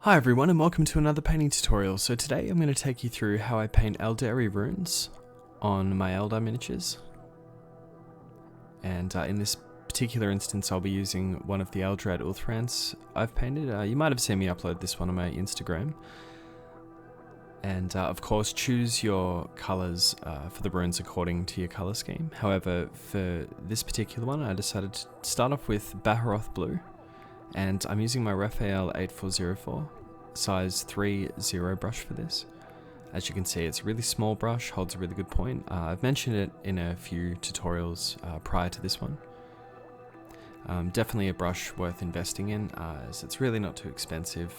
Hi everyone and welcome to another painting tutorial. So today I'm going to take you through how I paint Aeldari Runes on my Eldar miniatures. And in this particular instance I'll be using one of the Aeldari Runes I've painted. You might have seen me upload this one on my Instagram. And of course choose your colours for the runes according to your colour scheme. However, for this particular one I decided to start off with BAHARROTH blue. And I'm using my Raphael 8404 size 3.0 brush for this. As you can see, it's a really small brush, holds a really good point. I've mentioned it in a few tutorials prior to this one. Definitely a brush worth investing in, as it's really not too expensive.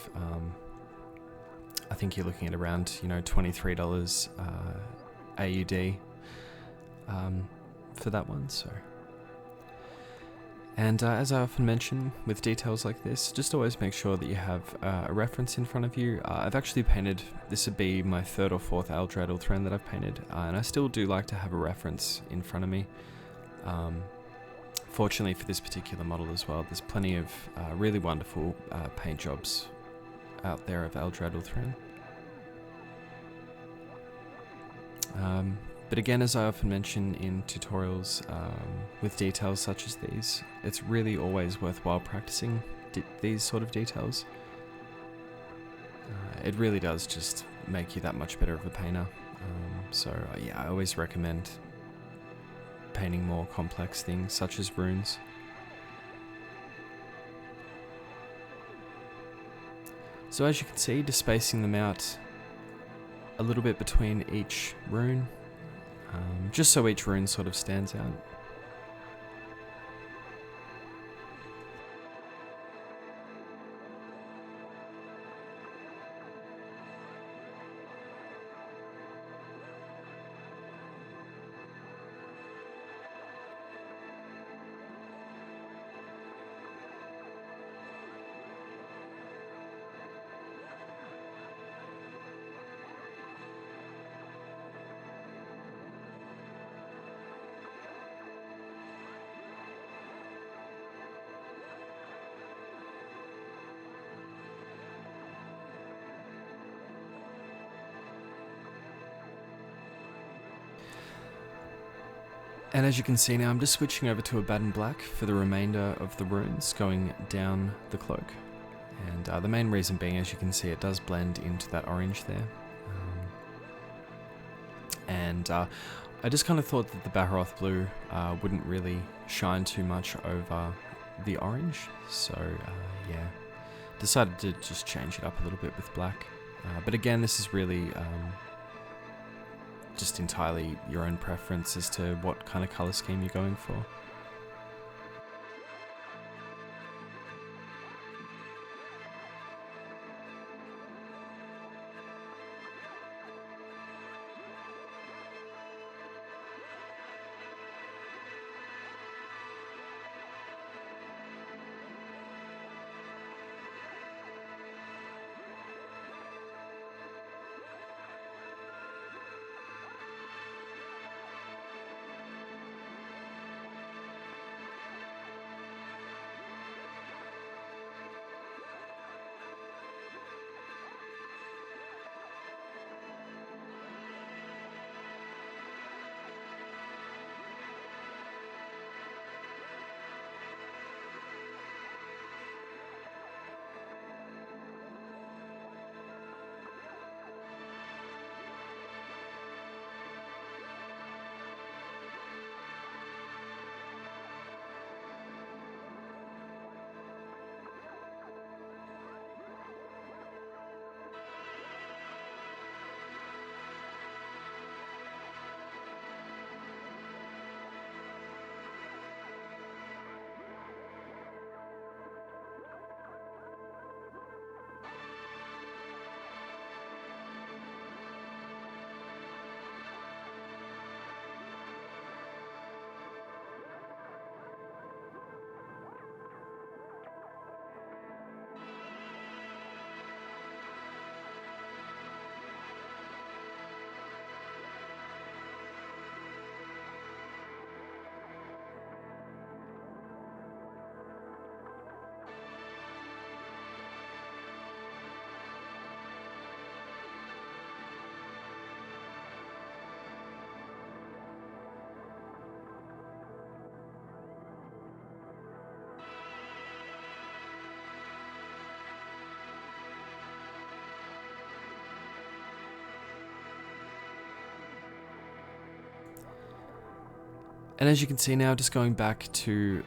I think you're looking at around, $23 AUD for that one. So. And as I often mention with details like this, just always make sure that you have a reference in front of you. I've actually painted, this would be my third or fourth Aeldari Runes that I've painted, and I still do like to have a reference in front of me. Fortunately for this particular model as well, there's plenty of really wonderful paint jobs out there of Aeldari Runes. But again, as I often mention in tutorials with details such as these, it's really always worthwhile practicing these sort of details. It really does just make you that much better of a painter. Yeah, I always recommend painting more complex things such as runes. So as you can see, just spacing them out a little bit between each rune. Just so each rune sort of stands out. And as you can see now, I'm just switching over to ABADDON black for the remainder of the runes going down the cloak. And the main reason being, as you can see, it does blend into that orange there. I just kind of thought that the BAHARROTH blue wouldn't really shine too much over the orange. So yeah, decided to just change it up a little bit with black. But again, this is really just entirely your own preference as to what kind of colour scheme you're going for. And as you can see now, just going back to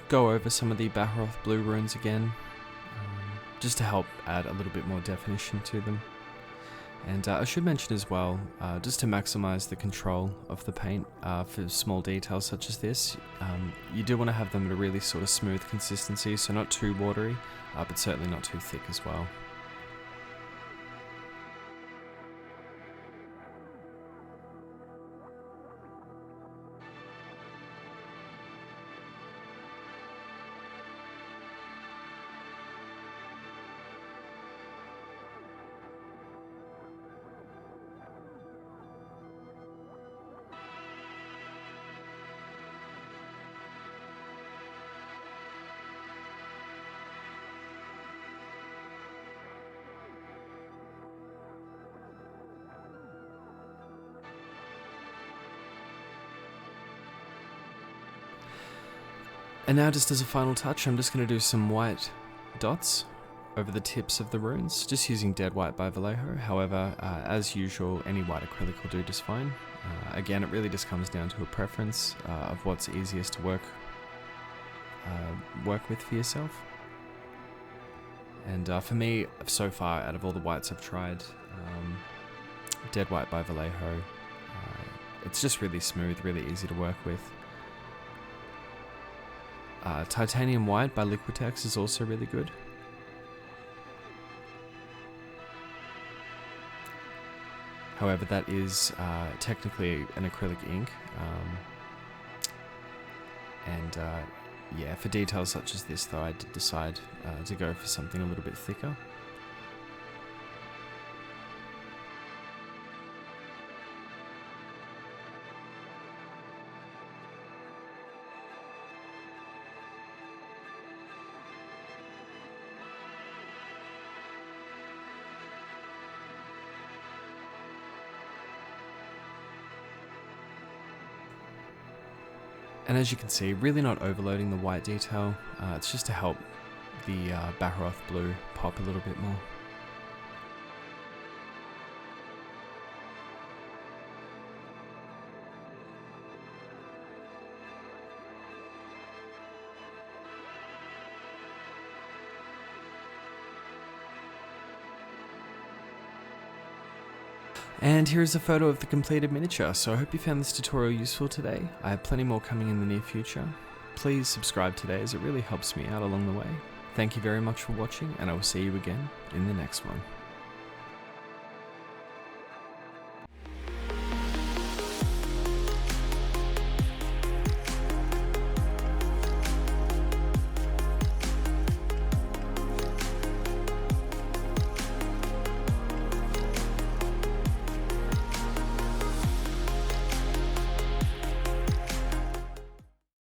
go over some of the BAHARROTH blue runes again, just to help add a little bit more definition to them. And I should mention as well, just to maximize the control of the paint for small details such as this, you do want to have them at a really sort of smooth consistency, so not too watery, but certainly not too thick as well. And now, just as a final touch, I'm just going to do some white dots over the tips of the runes, just using Dead White by Vallejo. However, as usual, any white acrylic will do just fine. Again, it really just comes down to a preference of what's easiest to work with for yourself. And for me, so far, out of all the whites I've tried, Dead White by Vallejo, it's just really smooth, really easy to work with. Titanium White by Liquitex is also really good. However, that is technically an acrylic ink. Yeah, for details such as this though, I did decide to go for something a little bit thicker. And as you can see, really not overloading the white detail, it's just to help the BAHARROTH blue pop a little bit more. And here's a photo of the completed miniature, so I hope you found this tutorial useful today. I have plenty more coming in the near future. Please subscribe today as it really helps me out along the way. Thank you very much for watching, and I will see you again in the next one.